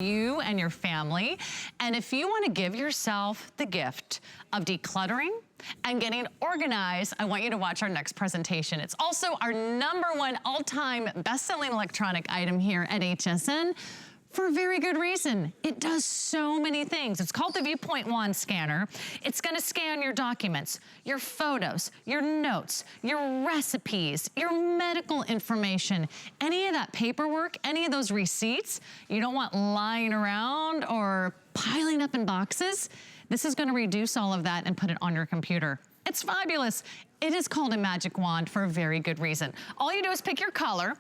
you and your family. And if you want to give yourself the gift of decluttering and getting organized, I want you to watch our next presentation. It's also our #1 all-time best-selling electronic item here at HSN. For a very good reason. It does so many things. It's called the VuPoint Wand Scanner. It's gonna scan your documents, your photos, your notes, your recipes, your medical information, any of that paperwork, any of those receipts you don't want lying around or piling up in boxes. This is gonna reduce all of that and put it on your computer. It's fabulous. It is called a magic wand for a very good reason. All you do is pick your color.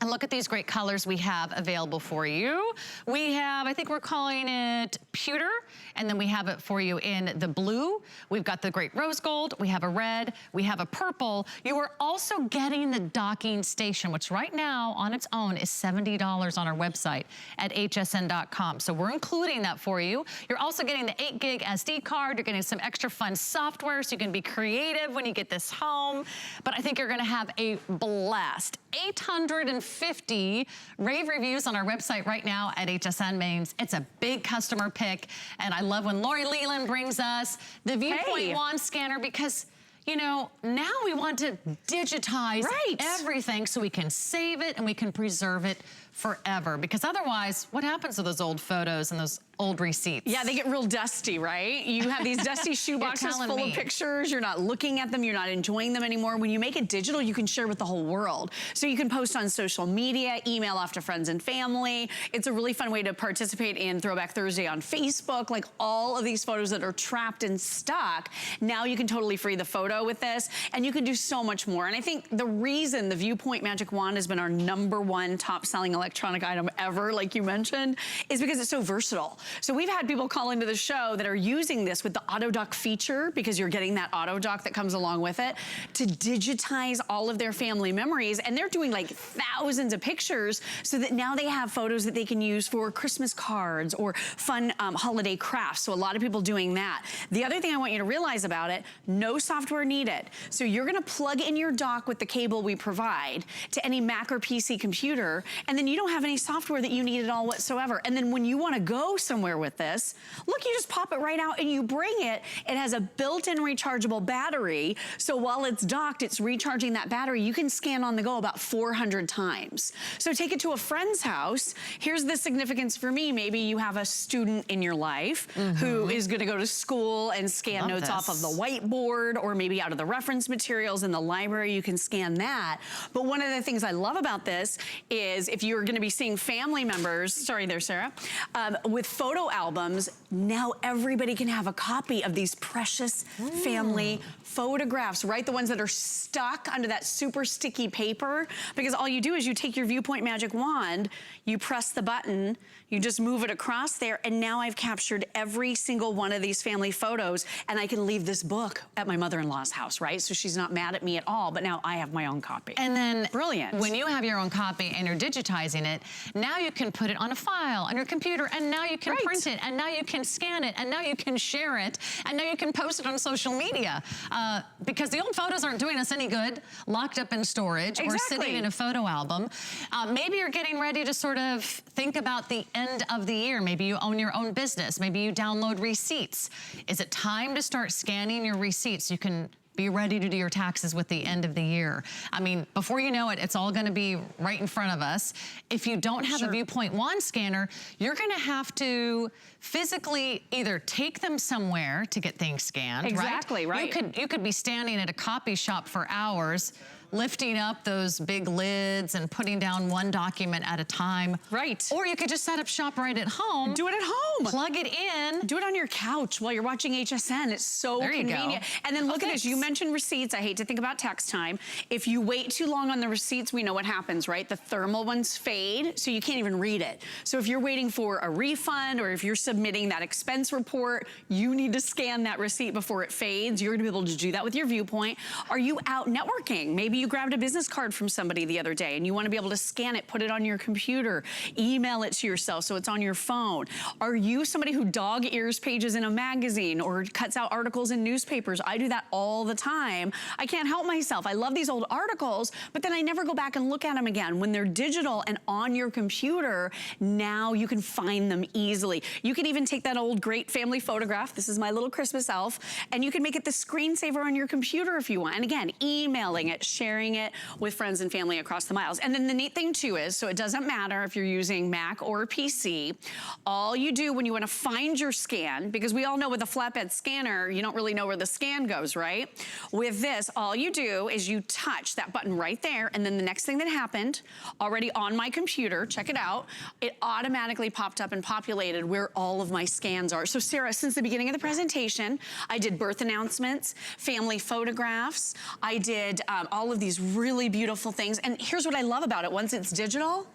And look at these great colors we have available for you. We have, I think we're calling it pewter, and then we have it for you in the blue. We've got the great rose gold, we have a red, we have a purple. You are also getting the docking station, which right now on its own is $70 on our website at hsn.com. So we're including that for you. You're also getting the 8 gig SD card. You're getting some extra fun software so you can be creative when you get this home. But I think you're gonna have a blast. 850 rave reviews on our website right now at HSN Mains. It's a big customer pick, and I love when Lori Leland brings us the VuPoint Wand Scanner because, you know, now we want to digitize everything so we can save it and we can preserve it forever, because otherwise, what happens to those old photos and those old receipts? Yeah, they get real dusty, right? You have these dusty shoe boxes full of pictures. You're not looking at them. You're not enjoying them anymore. When you make it digital, you can share with the whole world. So you can post on social media, email off to friends and family. It's a really fun way to participate in Throwback Thursday on Facebook. Like all of these photos that are trapped and stuck, now you can totally free the photo with this, and you can do so much more. And I think the reason the VuPoint Magic Wand has been our #1 top selling electronic item ever, like you mentioned, is because it's so versatile. So we've had people call into the show that are using this with the auto dock feature, because you're getting that auto dock that comes along with it, to digitize all of their family memories. And they're doing like thousands of pictures so that now they have photos that they can use for Christmas cards or fun holiday crafts. So a lot of people doing that. The other thing I want you to realize about it, no software needed. So you're gonna plug in your dock with the cable we provide to any Mac or PC computer, and then you don't have any software that you need at all whatsoever. And then when you wanna go somewhere with this, look, you just pop it right out and you bring it. It has a built-in rechargeable battery. So while it's docked, it's recharging that battery. You can scan on the go about 400 times. So take it to a friend's house. Here's the significance for me. Maybe you have a student in your life who is gonna go to school and scan notes off of the whiteboard, or maybe out of the reference materials in the library, you can scan that. But one of the things I love about this is if you're gonna be seeing family members, sorry there, Sarah, with photo albums, now everybody can have a copy of these precious family photographs, right? The ones that are stuck under that super sticky paper, because all you do is you take your VuPoint Magic Wand, you press the button, you just move it across there, and now I've captured every single one of these family photos, and I can leave this book at my mother-in-law's house, right? So she's not mad at me at all, but now I have my own copy. And then brilliant. When you have your own copy and you're digitizing it, now you can put it on a file on your computer, and now you can print it, and now you can scan it, and now you can share it, and now you can post it on social media. Because the old photos aren't doing us any good, locked up in storage or sitting in a photo album. Maybe you're getting ready to sort of think about the end of the year. Maybe you own your own business. Maybe you download receipts. Is it time to start scanning your receipts? You can be ready to do your taxes with the end of the year. I mean, before you know it, it's all gonna be right in front of us. If you don't have a VuPoint Wand Scanner, you're gonna have to physically either take them somewhere to get things scanned, right? You could be standing at a copy shop for hours, lifting up those big lids and putting down one document at a time. Right. Or you could just set up shop right at home. Do it at home. Plug it in. Do it on your couch while you're watching HSN. It's so convenient. And then look at this. You mentioned receipts. I hate to think about tax time. If you wait too long on the receipts, we know what happens, right? The thermal ones fade, so you can't even read it. So if you're waiting for a refund, or if you're submitting that expense report, you need to scan that receipt before it fades. You're gonna be able to do that with your VuPoint. Are you out networking? Maybe Maybe you grabbed a business card from somebody the other day and you want to be able to scan it, put it on your computer, email it to yourself so it's on your phone. Are you somebody who dog ears pages in a magazine or cuts out articles in newspapers? I do that all the time. I can't help myself. I love these old articles, but then I never go back and look at them again. When they're digital and on your computer, now you can find them easily. You can even take that old great family photograph. This is my little Christmas elf, and you can make it the screensaver on your computer if you want. And again, emailing it, sharing it with friends and family across the miles. And then the neat thing too is, so it doesn't matter if you're using Mac or PC, all you do when you want to find your scan, because we all know with a flatbed scanner, you don't really know where the scan goes, right? With this, all you do is you touch that button right there, and then the next thing that happened, already on my computer, check it out, it automatically popped up and populated where all of my scans are. So Sarah, since the beginning of the presentation, I did birth announcements, family photographs, I did all of these really beautiful things. And here's what I love about it. Once it's digital,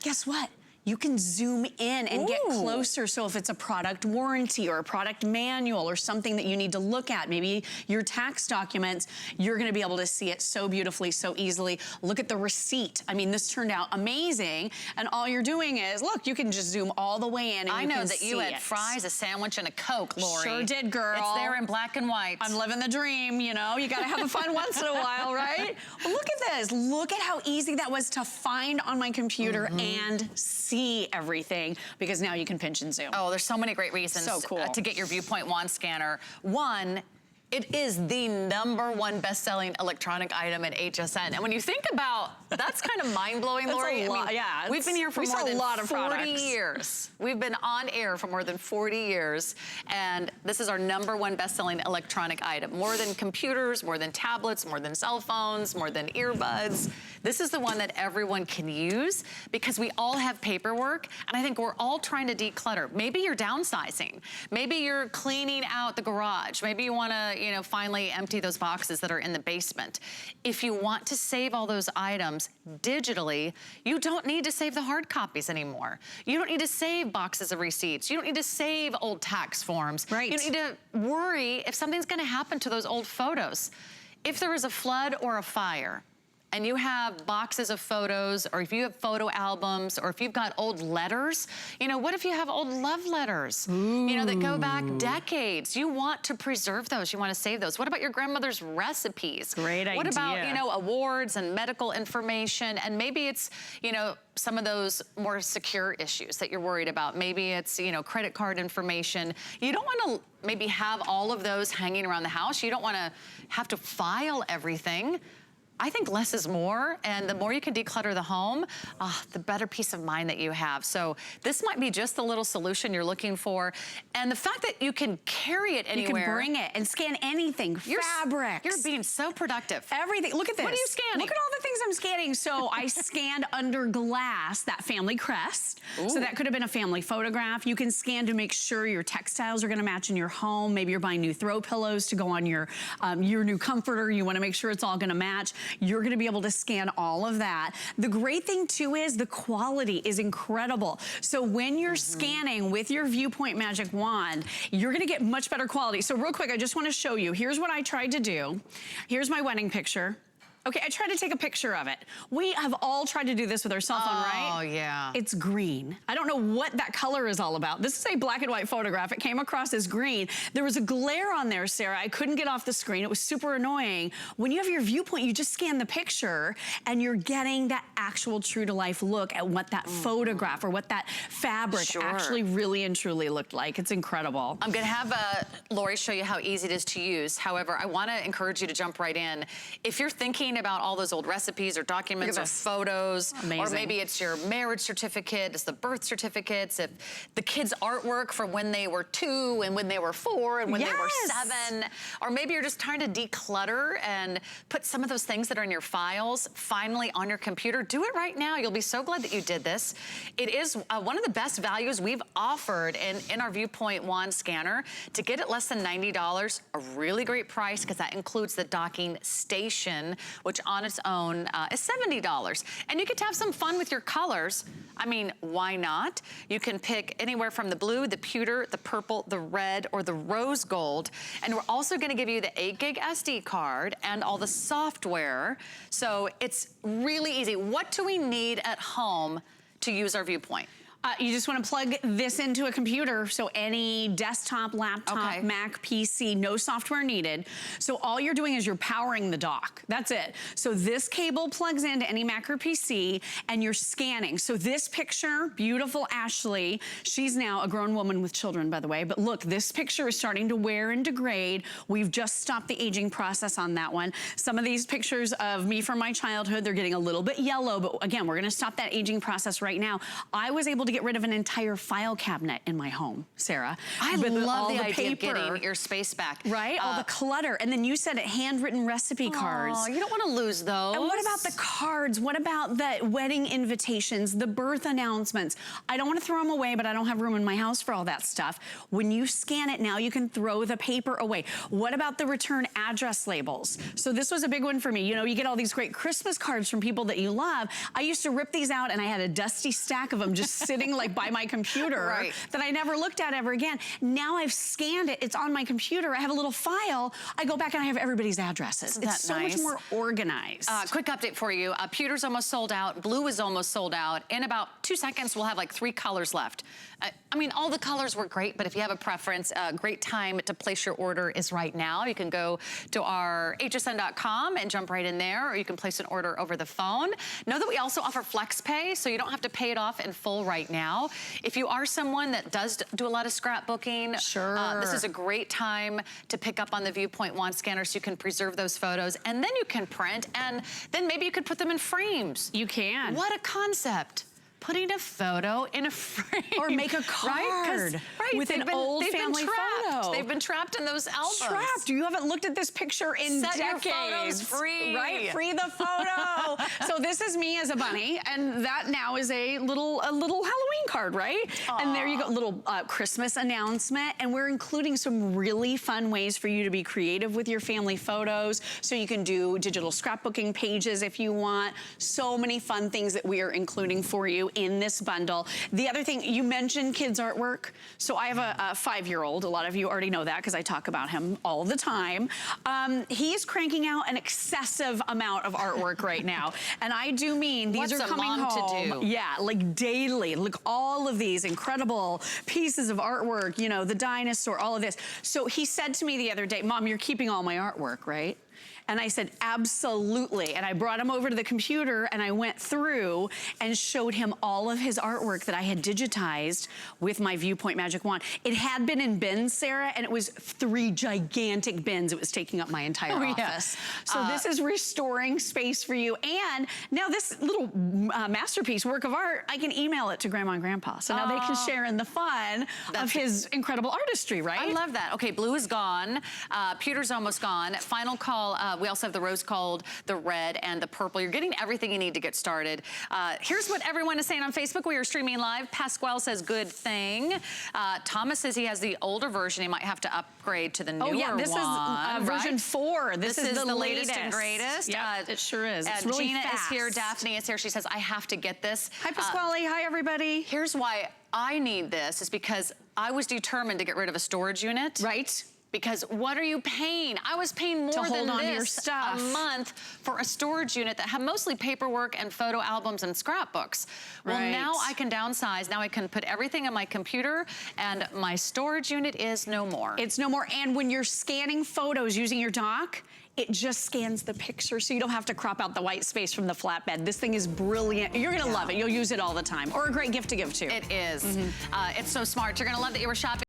guess what? You can zoom in and get closer. So if it's a product warranty or a product manual or something that you need to look at, maybe your tax documents, you're gonna be able to see it so beautifully, so easily. Look at the receipt. I mean, this turned out amazing. And all you're doing is, look, you can just zoom all the way in and I you know can that see you had it. fries, a sandwich, and a Coke, Lori. Sure did, girl. It's there in black and white. I'm living the dream, you know? You gotta have a fun once in a while, right? But look at this. Look at how easy that was to find on my computer and see everything, because now you can pinch and zoom. Oh, there's so many great reasons So cool. to get your VuPoint wand scanner. One, it is the #1 best-selling electronic item at HSN. And when you think about, that's kind of mind-blowing, Lori. That's a lot, I mean, yeah. We've been here for more than a lot of 40 products. years. We've been on air for more than 40 years. And this is our #1 best-selling electronic item. More than computers, more than tablets, more than cell phones, more than earbuds. This is the one that everyone can use because we all have paperwork. And I think we're all trying to declutter. Maybe you're downsizing. Maybe you're cleaning out the garage. Maybe you want to, you know, finally empty those boxes that are in the basement. If you want to save all those items digitally, you don't need to save the hard copies anymore. You don't need to save boxes of receipts. You don't need to save old tax forms. Right. You don't need to worry if something's going to happen to those old photos. If there is a flood or a fire, and you have boxes of photos, or if you have photo albums, or if you've got old letters, you know, what if you have old love letters, you know, that go back decades? You want to preserve those, you want to save those. What about your grandmother's recipes? Great idea. What about, you know, awards and medical information, and maybe it's, you know, some of those more secure issues that you're worried about. Maybe it's, you know, credit card information. You don't want to maybe have all of those hanging around the house. You don't want to have to file everything. I think less is more, and the more you can declutter the home, the better peace of mind that you have. So this might be just the little solution you're looking for. And the fact that you can carry it anywhere. You can bring it and scan anything, fabrics. You're being so productive. Everything, look at this. What are you scanning? Look at all the things I'm scanning. So I scanned under glass that family crest. Ooh. So that could have been a family photograph. You can scan to make sure your textiles are gonna match in your home. Maybe you're buying new throw pillows to go on your new comforter. You wanna make sure it's all gonna match. You're gonna be able to scan all of that. The great thing too is the quality is incredible. So when you're scanning with your VuPoint Magic Wand, you're gonna get much better quality. So real quick, I just wanna show you. Here's what I tried to do. Here's my wedding picture. Okay, I tried to take a picture of it. We have all tried to do this with our cell phone, right? Oh, yeah. It's green. I don't know what that color is all about. This is a black and white photograph. It came across as green. There was a glare on there, Sarah. I couldn't get off the screen. It was super annoying. When you have your VuPoint, you just scan the picture and you're getting that actual true to life look at what that photograph or what that fabric actually really and truly looked like. It's incredible. I'm gonna have Lori show you how easy it is to use. However, I wanna encourage you to jump right in. If you're thinking about all those old recipes or documents or photos, or maybe it's your marriage certificate, it's the birth certificates, if the kids' artwork from when they were 2 and when they were 4 and when they were 7, or maybe you're just trying to declutter and put some of those things that are in your files finally on your computer, do it right now. You'll be so glad that you did this. It is one of the best values we've offered in our VuPoint wand scanner. To get it less than $90, a really great price, because that includes the docking station, which on its own is $70. And you get to have some fun with your colors. I mean, why not? You can pick anywhere from the blue, the pewter, the purple, the red, or the rose gold. And we're also gonna give you the 8 gig SD card and all the software. So it's really easy. What do we need at home to use our VuPoint? You just want to plug this into a computer, so any desktop, laptop, Mac, PC, no software needed. So all you're doing is you're powering the dock. That's it. So this cable plugs into any Mac or PC, and you're scanning. So this picture, beautiful Ashley, she's now a grown woman with children, by the way, but look, this picture is starting to wear and degrade. We've just stopped the aging process on that one. Some of these pictures of me from my childhood, they're getting a little bit yellow, but again, we're gonna stop that aging process right now. I was able to get rid of an entire file cabinet in my home, Sarah. I love the idea of getting your space back. Right, all the clutter. And then you said it, handwritten recipe cards. Oh, you don't want to lose those. And what about the cards? What about the wedding invitations, the birth announcements? I don't want to throw them away, but I don't have room in my house for all that stuff. When you scan it now, you can throw the paper away. What about the return address labels? So this was a big one for me. You know, you get all these great Christmas cards from people that you love. I used to rip these out and I had a dusty stack of them just sitting like by my computer that I never looked at ever again. Now I've scanned it, it's on my computer, I have a little file, I go back and I have everybody's addresses. It's so much more organized. Quick update for you, pewter's almost sold out, blue is almost sold out. In about 2 seconds, we'll have like 3 colors left. I mean, all the colors were great, but if you have a preference, a great time to place your order is right now. You can go to our hsn.com and jump right in there, or you can place an order over the phone. Know that we also offer FlexPay, so you don't have to pay it off in full right now. If you are someone that does do a lot of scrapbooking, this is a great time to pick up on the VuPoint wand scanner so you can preserve those photos, and then you can print, and then maybe you could put them in frames. You can. What a concept. Putting a photo in a frame. Or make a card with an old family photo. They've been trapped in those albums. Trapped. You haven't looked at this picture in decades. Set your photos free. Right? Free the photo. So this is me as a bunny, and that now is a little Halloween card, right? Aww. And there you go, little Christmas announcement, and we're including some really fun ways for you to be creative with your family photos. So you can do digital scrapbooking pages if you want. So many fun things that we are including for you in this bundle. The other thing, you mentioned kids artwork. So I have a 5-year-old. A lot of you already know that because I talk about him all the time. He's cranking out an excessive amount of artwork right now. And I do mean these are coming home. To do? Yeah, like daily. Look, all of these incredible pieces of artwork, you know, the dinosaur, all of this. So he said to me the other day, Mom, you're keeping all my artwork, right? And I said, absolutely. And I brought him over to the computer and I went through and showed him all of his artwork that I had digitized with my VuPoint Magic Wand. It had been in bins, Sarah, and it was 3 gigantic bins. It was taking up my entire office. So this is restoring space for you. And now this little masterpiece, work of art, I can email it to Grandma and Grandpa. So now they can share in the fun of his incredible artistry, right? I love that. Okay, blue is gone. Pewter's almost gone. Final call. We also have the rose gold, the red, and the purple. You're getting everything you need to get started. Here's what everyone is saying on Facebook. We are streaming live. Pasquale says, good thing. Thomas says he has the older version. He might have to upgrade to the newer one. Oh, yeah, this is version 4. This is the latest and greatest. Yeah, it sure is. It's really Gina is here. Daphne is here. She says, I have to get this. Hi, Pasquale. Hi, everybody. Here's why I need this is because I was determined to get rid of a storage unit. Right. Because what are you paying? I was paying more than this a month for a storage unit that had mostly paperwork and photo albums and scrapbooks. Well, now I can downsize. Now I can put everything on my computer, and my storage unit is no more. It's no more. And when you're scanning photos using your dock, it just scans the picture, so you don't have to crop out the white space from the flatbed. This thing is brilliant. You're gonna love it. You'll use it all the time. Or a great gift to give, too. It is. It's so smart. You're gonna love that you were shopping.